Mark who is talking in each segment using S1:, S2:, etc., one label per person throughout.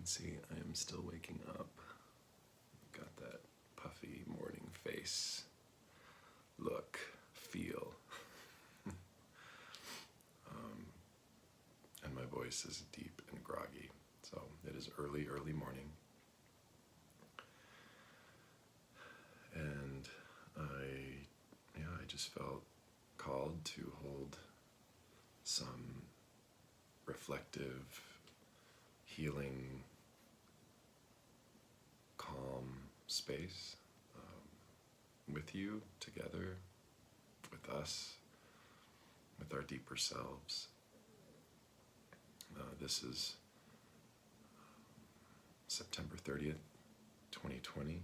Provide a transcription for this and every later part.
S1: can see, I am still waking up. Got that puffy morning face, look, feel. And my voice is deep and groggy. So it is early morning. And I just felt called to hold some reflective, healing, calm space with you, together, with us, with our deeper selves. This is September 30th, 2020.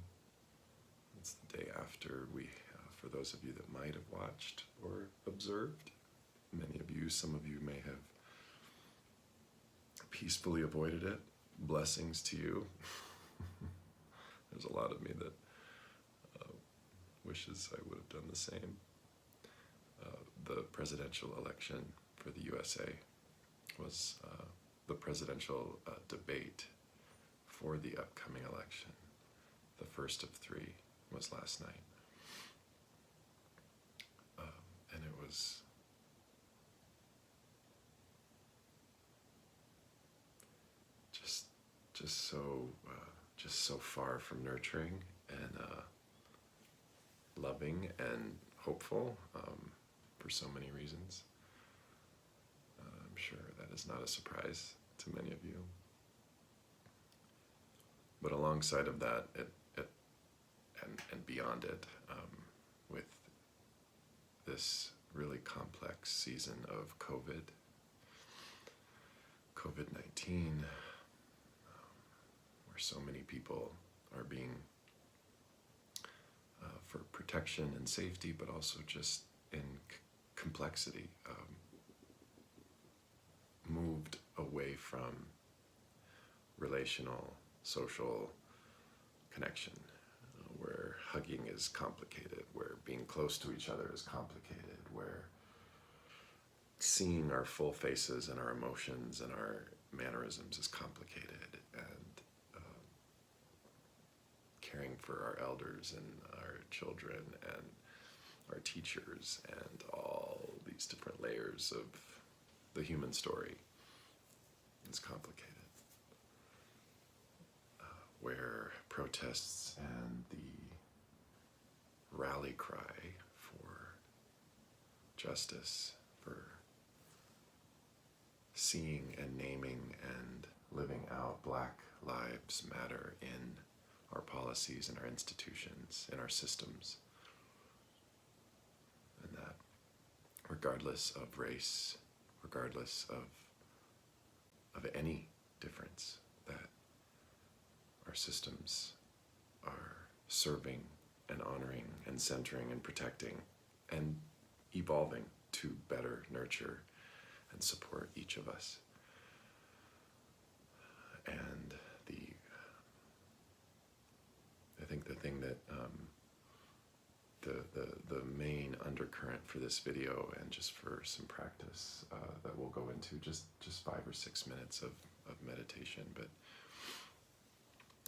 S1: It's the day after we, for those of you that might have watched or observed, many of you, some of you may have peacefully avoided it. Blessings to you. There's a lot of me that wishes I would have done the same. The presidential election for the U.S.A. was the presidential debate for the upcoming election. The first of three was last night. And it was just so far from nurturing and loving and hopeful for so many reasons. I'm sure that is not a surprise to many of you. But alongside of that, and beyond it, with this really complex season of COVID-19, where so many people are being, for protection and safety, but also just in complexity, moved away from relational, social connection, where hugging is complicated, where being close to each other is complicated, where seeing our full faces and our emotions and our mannerisms is complicated, and caring for our elders and our children and our teachers and all these different layers of the human story is complicated. Where protests and the rally cry for justice, for seeing and naming and living out Black Lives Matter in our policies and our institutions, in our systems, and that regardless of race, regardless of any difference, that our systems are serving and honoring and centering and protecting and evolving to better nurture and support each of us. And I think the thing that the main undercurrent for this video, and just for some practice that we'll go into, just 5 or 6 minutes of meditation, but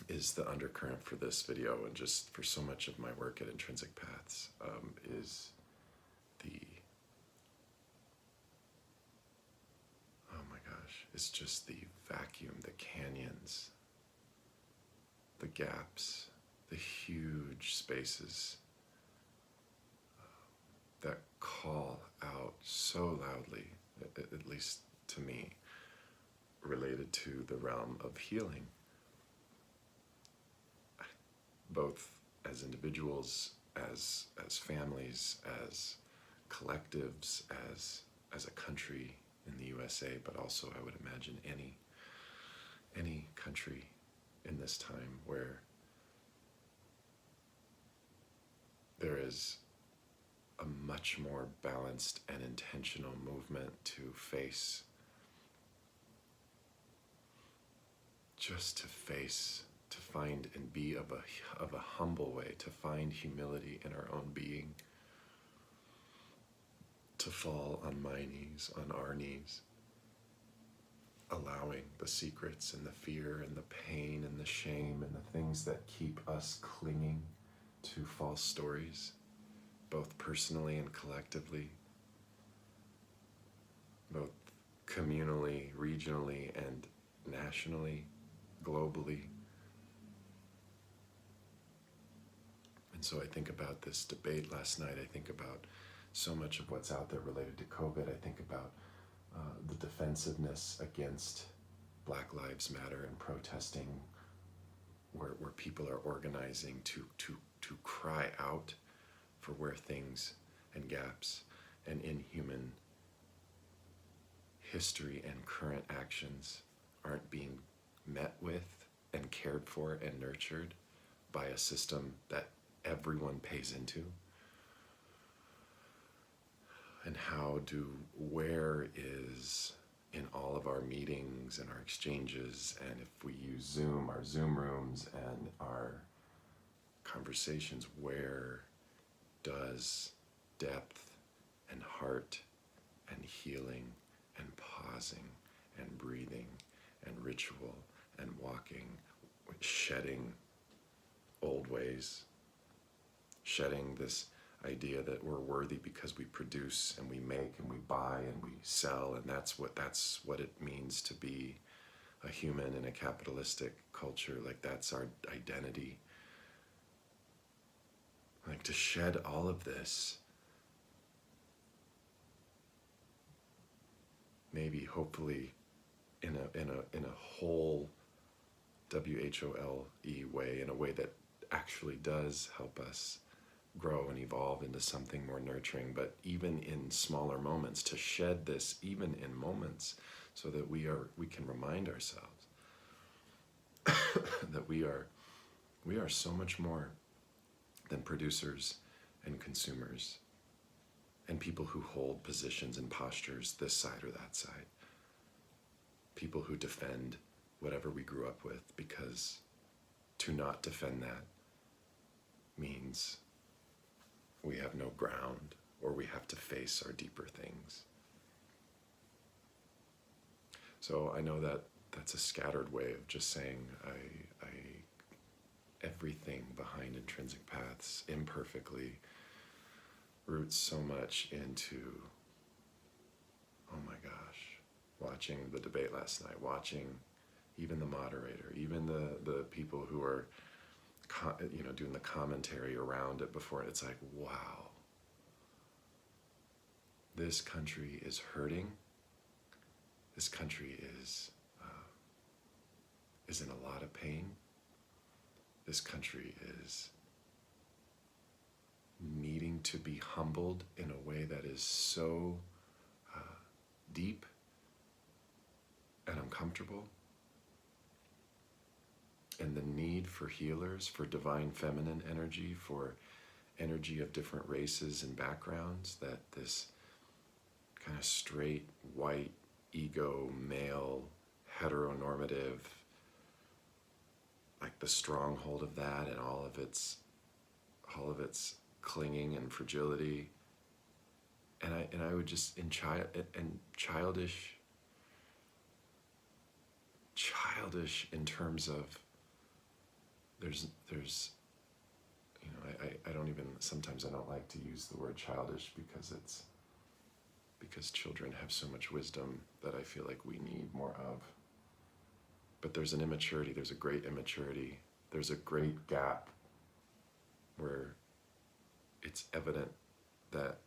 S1: is the undercurrent for this video, and just for so much of my work at Intrinsic Paths, is it's just the vacuum, the canyons, the gaps, the huge spaces that call out so loudly, at least to me, related to the realm of healing, both as individuals, as families, as collectives, as a country in the U.S.A., but also I would imagine any country in this time where there is a much more balanced and intentional movement to face, to find and be of a humble way, to find humility in our own being, to fall on my knees, on our knees, allowing the secrets and the fear and the pain and the shame and the things that keep us clinging to false stories, both personally and collectively, both communally, regionally, and nationally, globally. And so I think about this debate last night. I think about so much of what's out there related to COVID. I think about the defensiveness against Black Lives Matter and protesting, where people are organizing to cry out for where things and gaps and inhuman history and current actions aren't being met with and cared for and nurtured by a system that everyone pays into. And where is in all of our meetings and our exchanges, and if we use Zoom, our Zoom rooms and our conversations, where does depth and heart and healing and pausing and breathing and ritual and walking, shedding old ways, shedding this idea that we're worthy because we produce and we make and we buy and we sell, and that's what it means to be a human in a capitalistic culture. Like, that's our identity. Like, to shed all of this, maybe hopefully in a whole WHOLE way, in a way that actually does help us grow and evolve into something more nurturing, but even in smaller moments, to shed this even in moments, so that we can remind ourselves that we are so much more than producers and consumers and people who hold positions and postures this side or that side, people who defend whatever we grew up with, because to not defend that means we have no ground, or we have to face our deeper things. So I know that that's a scattered way of just saying everything behind Intrinsic Paths imperfectly roots so much into, oh my gosh, watching the debate last night, watching even the moderator, even the people who are doing the commentary around it before it. It's like, wow, this country is hurting. This country is in a lot of pain. This country is needing to be humbled in a way that is so deep and uncomfortable. And the need for healers, for divine feminine energy, for energy of different races and backgrounds, that this kind of straight, white, ego, male, heteronormative, like the stronghold of that and all of its clinging and fragility. And I would just, childish in terms of, there's I don't even, sometimes I don't like to use the word childish, because children have so much wisdom that I feel like we need more of. But there's an immaturity, there's a great immaturity, there's a great gap where it's evident that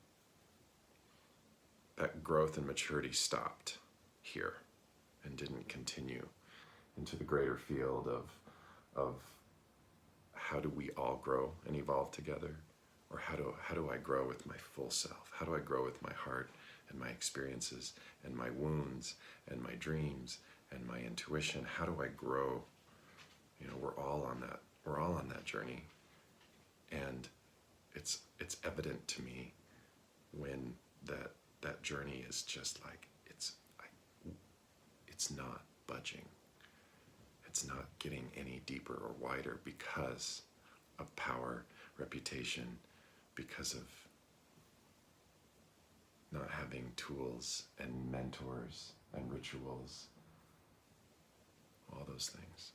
S1: growth and maturity stopped here and didn't continue into the greater field of how do we all grow and evolve together, or how do I grow with my full self? How do I grow with my heart and my experiences and my wounds and my dreams and my intuition? How do I grow? We're all on that journey, and it's evident to me when that journey is just like, it's not budging. It's not getting any deeper or wider because of power, reputation, because of not having tools and mentors and rituals all those things.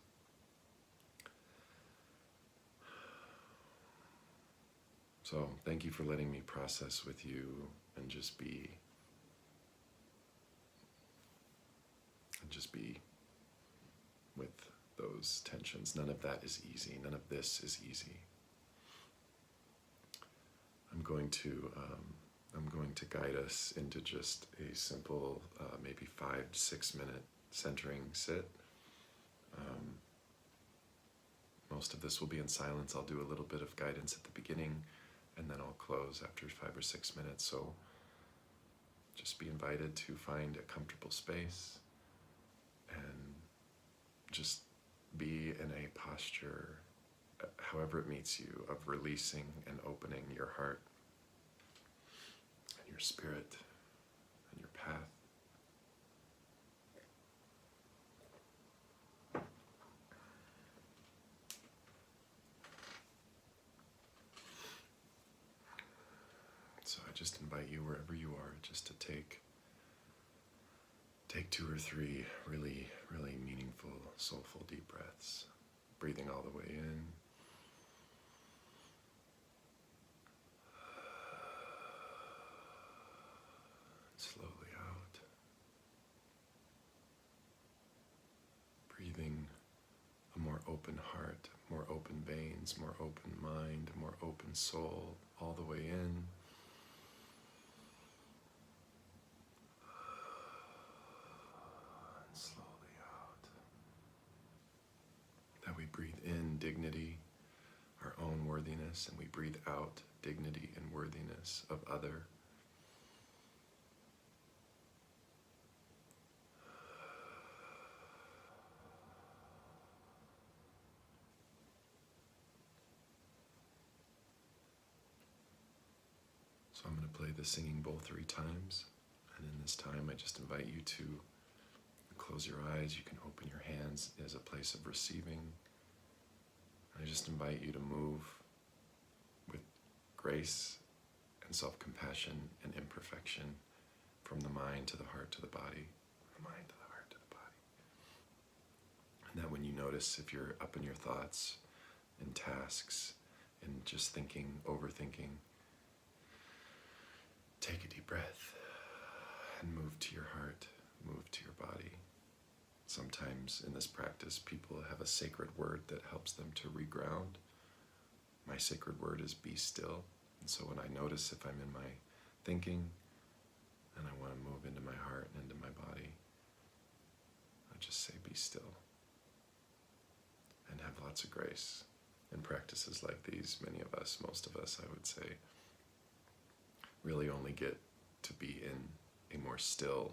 S1: So thank you for letting me process with you and just be with those tensions. None of that is easy. None of this is easy. I'm going to guide us into just a simple, maybe 5 to 6 minute centering sit. Most of this will be in silence. I'll do a little bit of guidance at the beginning, and then I'll close after 5 or 6 minutes. So just be invited to find a comfortable space and just be in a posture, however it meets you, of releasing and opening your heart and your spirit and your path. So I just invite you, wherever you are, just to take 2 or 3 really, really meaningful, soulful, deep breaths, breathing all the way in. Slowly out. Breathing a more open heart, more open veins, more open mind, more open soul, all the way in. And slowly out. That we breathe in dignity, our own worthiness, and we breathe out dignity and worthiness of other. So I'm going to play the singing bowl 3 times, and in this time I just invite you to close your eyes. You can open your hands as a place of receiving. I just invite you to move with grace and self-compassion and imperfection from the mind to the heart to the body, from the mind to the heart to the body. And that when you notice if you're up in your thoughts and tasks and just thinking, overthinking, take a deep breath and move to your heart, move to your body. Sometimes in this practice, people have a sacred word that helps them to reground. My sacred word is be still. And so when I notice if I'm in my thinking and I want to move into my heart and into my body, I just say be still and have lots of grace. In practices like these, many of us, most of us, I would say, really only get to be in a more still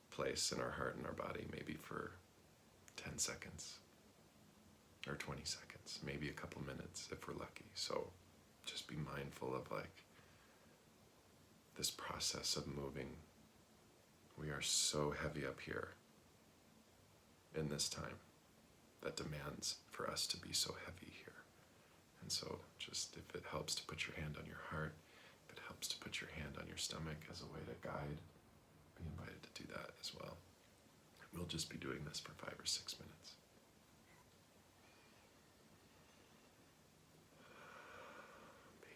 S1: place in our heart and our body, maybe for 10 seconds or 20 seconds, maybe a couple minutes if we're lucky. So just be mindful of this process of moving. We are so heavy up here in this time that demands for us to be so heavy here. And so just if it helps to put your hand on your heart, if it helps to put your hand on your stomach as a way to guide, be invited to do that as well. We'll just be doing this for 5 or 6 minutes.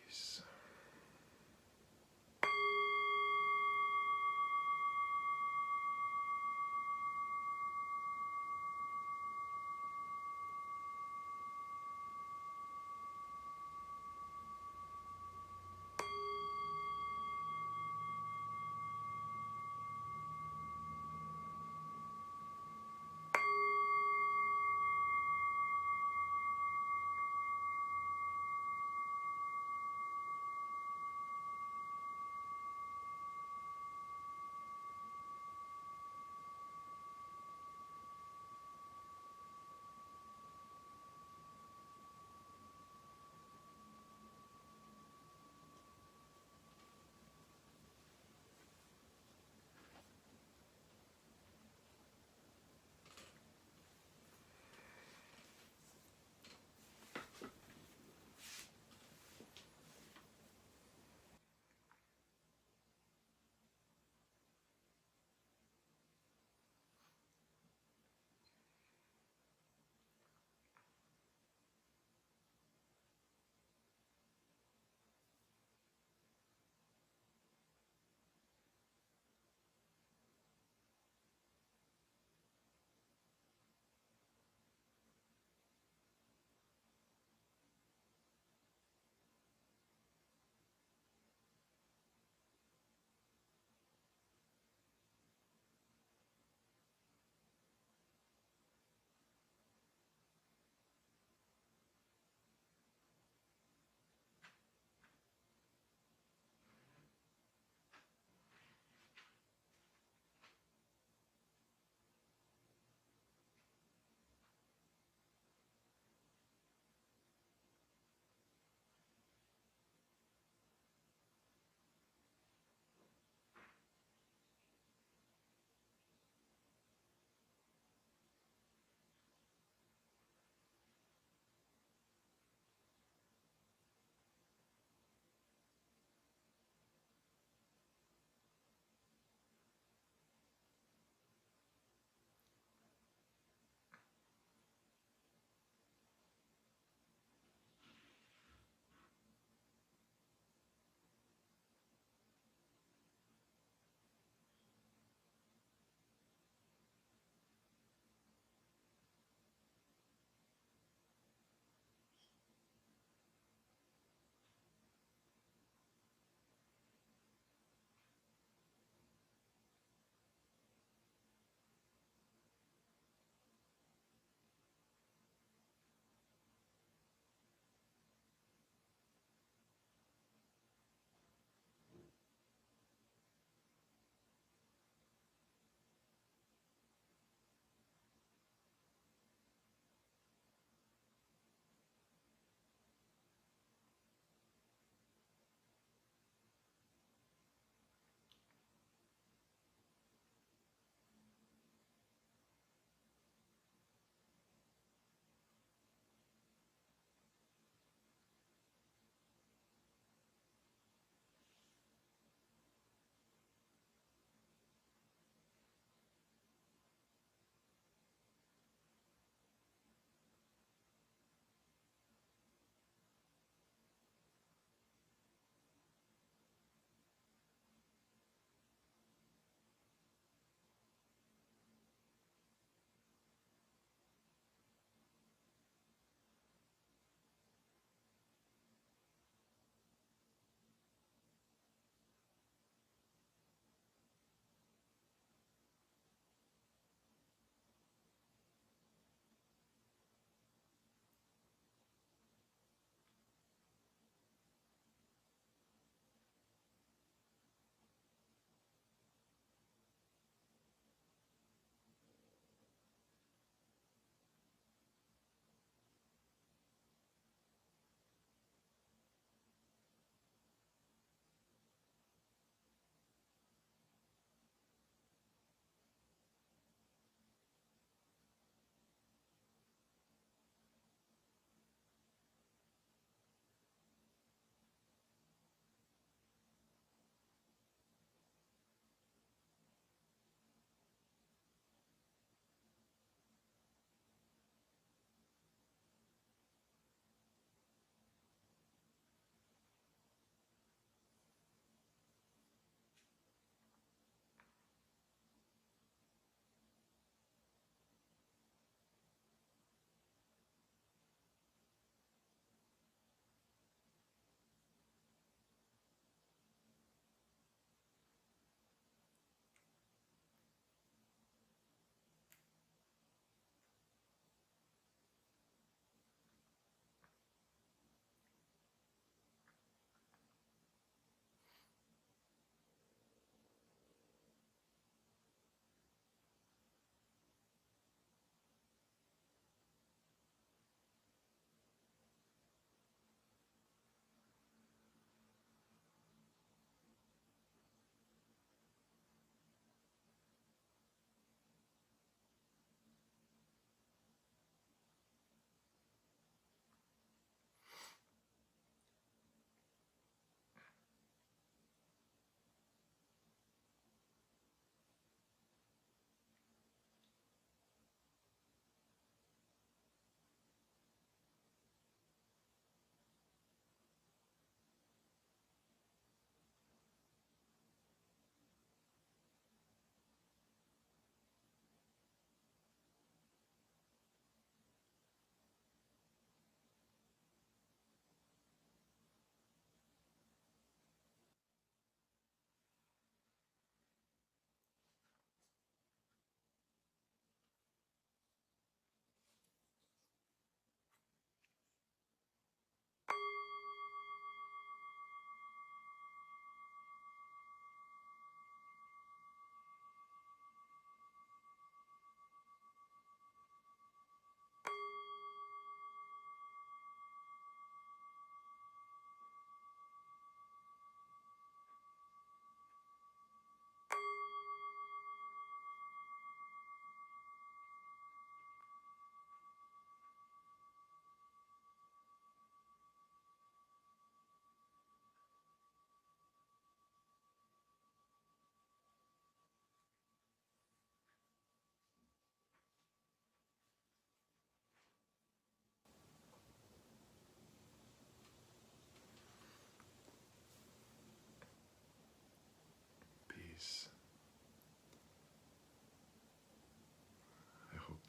S1: Peace.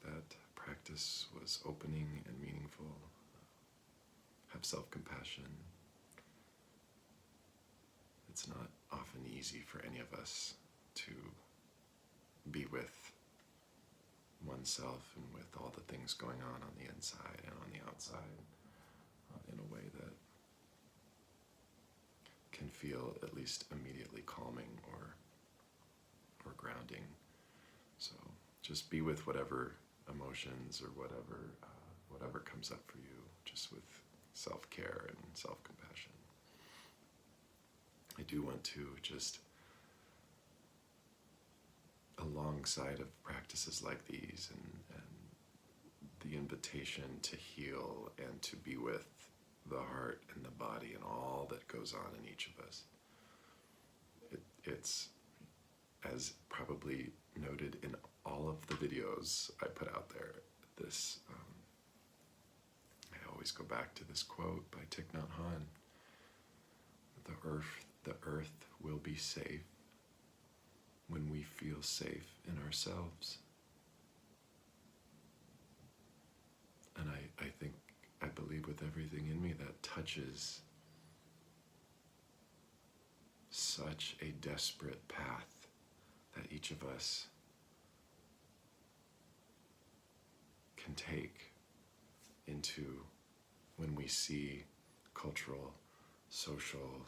S1: that practice was opening and meaningful. Have self-compassion. It's not often easy for any of us to be with oneself and with all the things going on the inside and on the outside in a way that can feel at least immediately calming or grounding. So just be with whatever emotions or whatever comes up for you, just with self-care and self-compassion. I do want to just, alongside of practices like these and the invitation to heal and to be with the heart and the body and all that goes on in each of us, it's, as probably noted in all of the videos I put out there, this, I always go back to this quote by Thich Nhat Hanh: the earth will be safe when we feel safe in ourselves. And I believe with everything in me that touches such a desperate path that each of us can take into when we see cultural, social,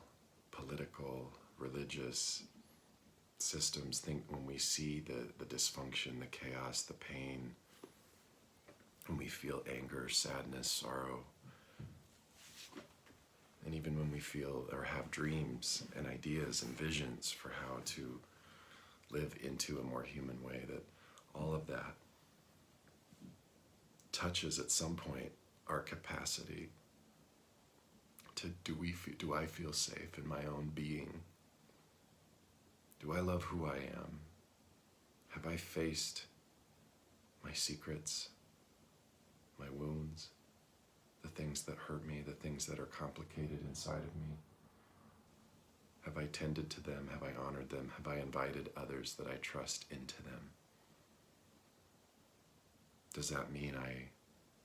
S1: political, religious systems, when we see the dysfunction, the chaos, the pain, when we feel anger, sadness, sorrow, and even when we feel or have dreams and ideas and visions for how to live into a more human way, that all of that touches at some point our capacity to, do I feel safe in my own being? Do I love who I am? Have I faced my secrets, my wounds, the things that hurt me, the things that are complicated inside of me? Have I tended to them? Have I honored them? Have I invited others that I trust into them? Does that mean I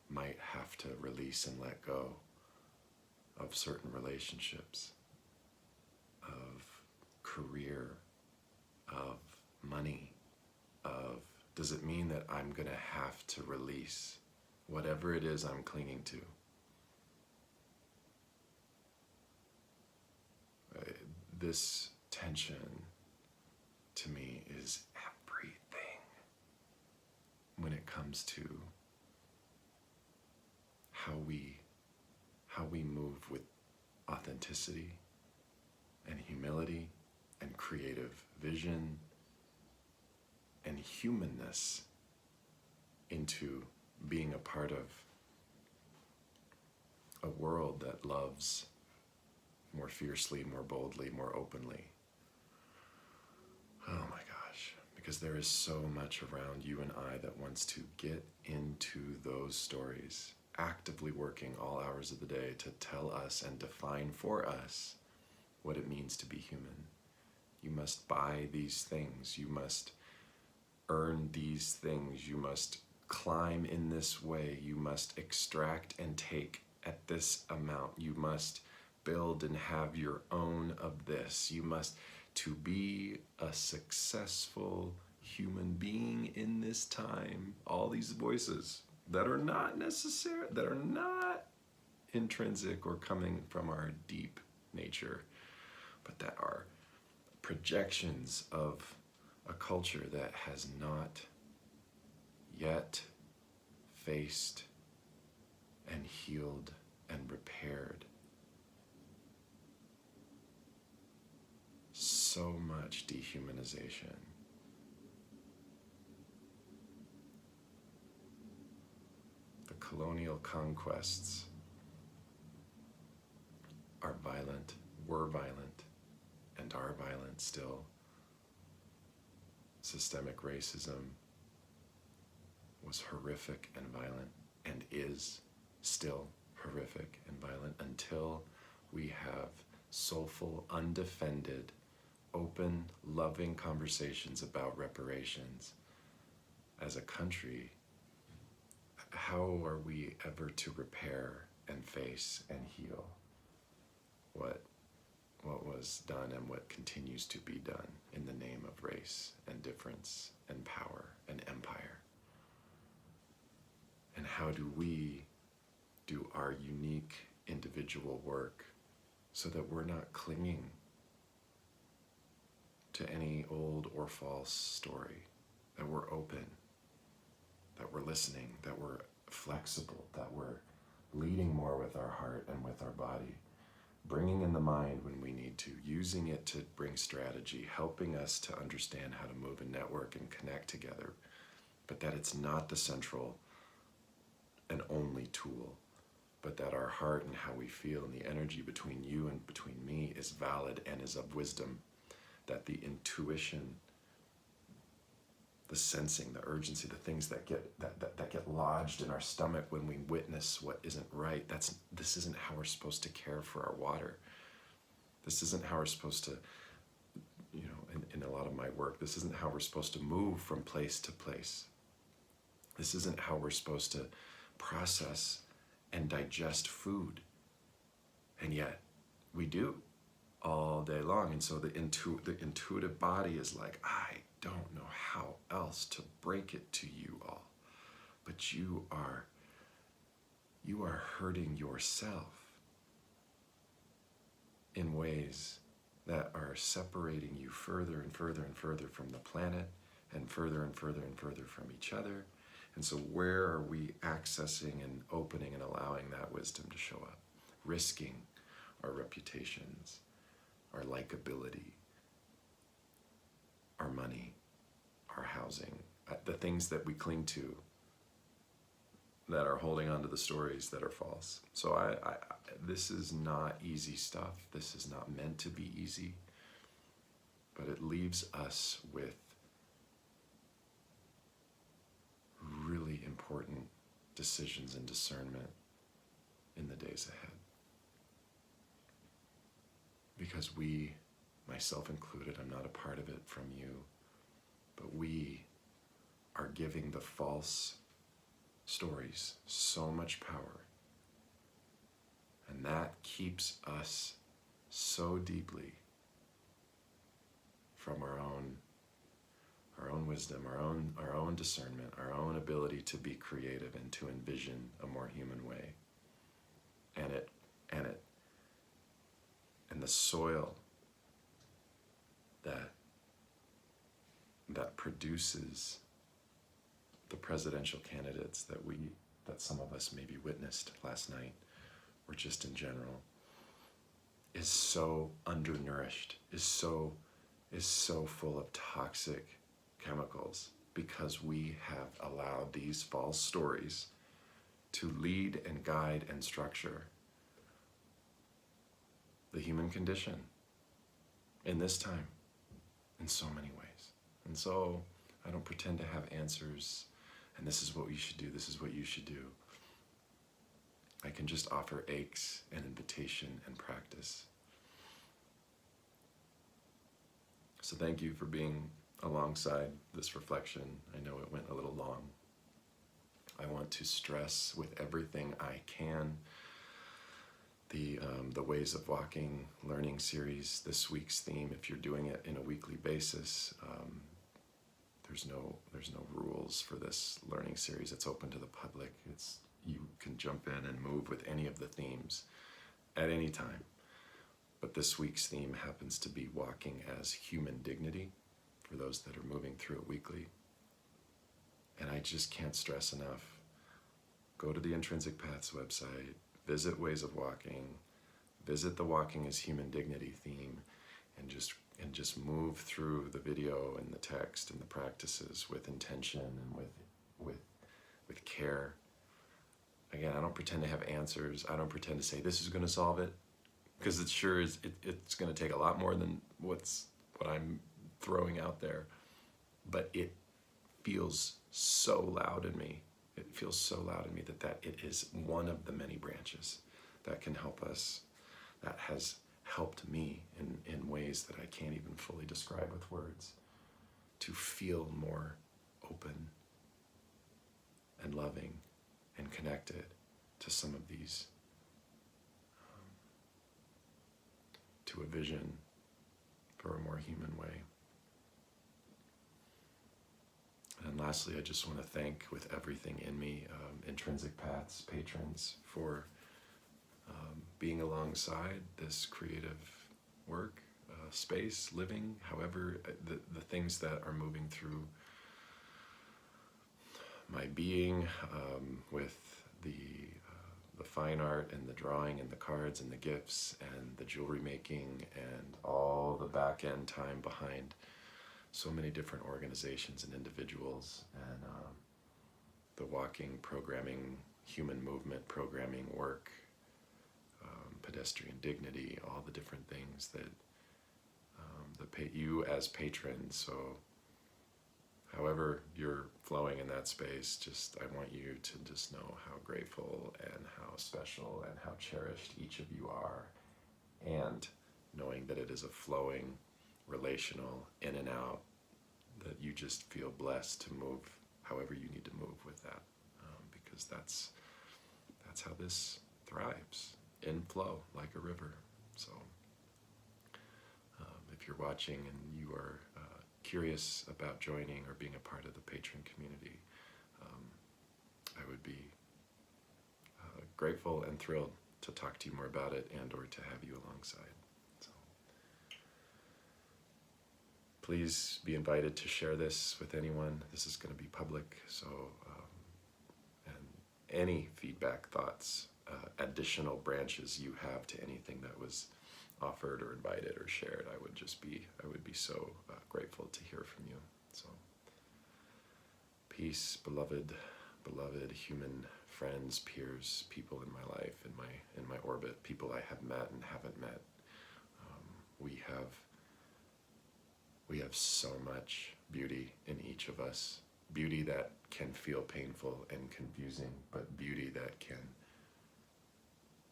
S1: might have to release and let go of certain relationships, of career, of money, does it mean that I'm gonna have to release whatever it is I'm clinging to? This tension to me is everything when it comes to how we move with authenticity and humility and creative vision and humanness into being a part of a world that loves more fiercely, more boldly, more openly. Oh my gosh, because there is so much around you and I that wants to get into those stories, actively working all hours of the day to tell us and define for us what it means to be human. You must buy these things, you must earn these things, you must climb in this way, you must extract and take at this amount, you must build and have your own of this, you must, to be a successful human being in this time, all these voices that are not necessary, that are not intrinsic or coming from our deep nature, but that are projections of a culture that has not yet faced and healed and repaired so much dehumanization. The colonial conquests are violent, were violent, and are violent still. Systemic racism was horrific and violent, and is still horrific and violent until we have soulful, undefended, open, loving conversations about reparations as a country how are we ever to repair and face and heal what was done and what continues to be done in the name of race and difference and power and empire? And how do we do our unique individual work so that we're not clinging to any old or false story, that we're open, that we're listening, that we're flexible, that we're leading more with our heart and with our body, bringing in the mind when we need to, using it to bring strategy, helping us to understand how to move and network and connect together, but that it's not the central and only tool, but that our heart and how we feel and the energy between you and between me is valid and is of wisdom, that the intuition, the sensing, the urgency, the things that get lodged in our stomach when we witness what isn't right, this isn't how we're supposed to care for our water. This isn't how we're supposed to, in a lot of my work, this isn't how we're supposed to move from place to place. This isn't how we're supposed to process and digest food. And yet we do all day long. And so the intuitive body is like, I don't know how else to break it to you all, but you are hurting yourself in ways that are separating you further and further and further from the planet, and further and further and further from each other. And so where are we accessing and opening and allowing that wisdom to show up? Risking our reputations, our likability, our money, our housing, the things that we cling to that are holding on to the stories that are false. So this is not easy stuff. This is not meant to be easy, but it leaves us with really important decisions and discernment in the days ahead. Because we, myself included, I'm not a part of it from you, but we are giving the false stories so much power. And that keeps us so deeply from our own wisdom, our own discernment, our own ability to be creative and to envision a more human way. And the soil that produces the presidential candidates that some of us maybe witnessed last night, or just in general, is so undernourished, is so full of toxic chemicals, because we have allowed these false stories to lead and guide and structure the human condition in this time in so many ways. And so I don't pretend to have answers, and this is what you should do, this is what you should do. I can just offer aches and invitation and practice. So thank you for being alongside this reflection. I know it went a little long. I want to stress with everything I can the Ways of Walking learning series, this week's theme. If you're doing it in a weekly basis, there's no rules for this learning series. It's open to the public. You can jump in and move with any of the themes at any time. But this week's theme happens to be walking as human dignity for those that are moving through it weekly. And I just can't stress enough. Go to the Intrinsic Paths website, visit Ways of Walking, visit the Walking as Human Dignity theme, and just move through the video and the text and the practices with intention and with care. Again, I don't pretend to have answers. I don't pretend to say this is going to solve it, because it's going to take a lot more than what I'm throwing out there. But it feels so loud in me. It feels so loud in me that it is one of the many branches that can help us, that has helped me in ways that I can't even fully describe with words, to feel more open and loving connected to some of these, to a vision for a more human way. And lastly, I just want to thank, with everything in me, Intrinsic Paths patrons for being alongside this creative work, space, living, however, the things that are moving through my being, with the fine art and the drawing and the cards and the gifts and the jewelry making and all the back end time behind so many different organizations and individuals, and the walking, programming, human movement, programming work, pedestrian dignity, all the different things that you as patrons. So however you're flowing in that space, just I want you to just know how grateful and how special and how cherished each of you are, and knowing that it is a flowing, relational, in and out, that you just feel blessed to move however you need to move with that, because that's how this thrives, in flow, like a river. So if you're watching and you are curious about joining or being a part of the patron community, I would be grateful and thrilled to talk to you more about it and or to have you alongside. So please be invited to share this with anyone. This is going to be public, so and any feedback, thoughts, additional branches you have to anything that was offered or invited or shared, I would be so grateful to hear from you. So peace, beloved human friends, peers, people in my life, in my orbit, people I have met and haven't met. We have so much beauty in each of us. Beauty that can feel painful and confusing, but beauty that can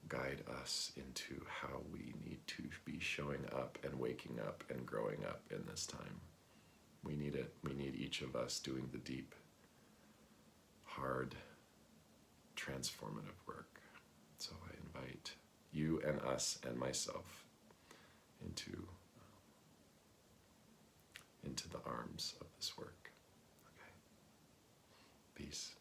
S1: guide us into how we need to be showing up and waking up and growing up in this time. We need it. We need each of us doing the deep, hard, transformative work. So I invite you and us and myself into the arms of this work. Okay. Peace.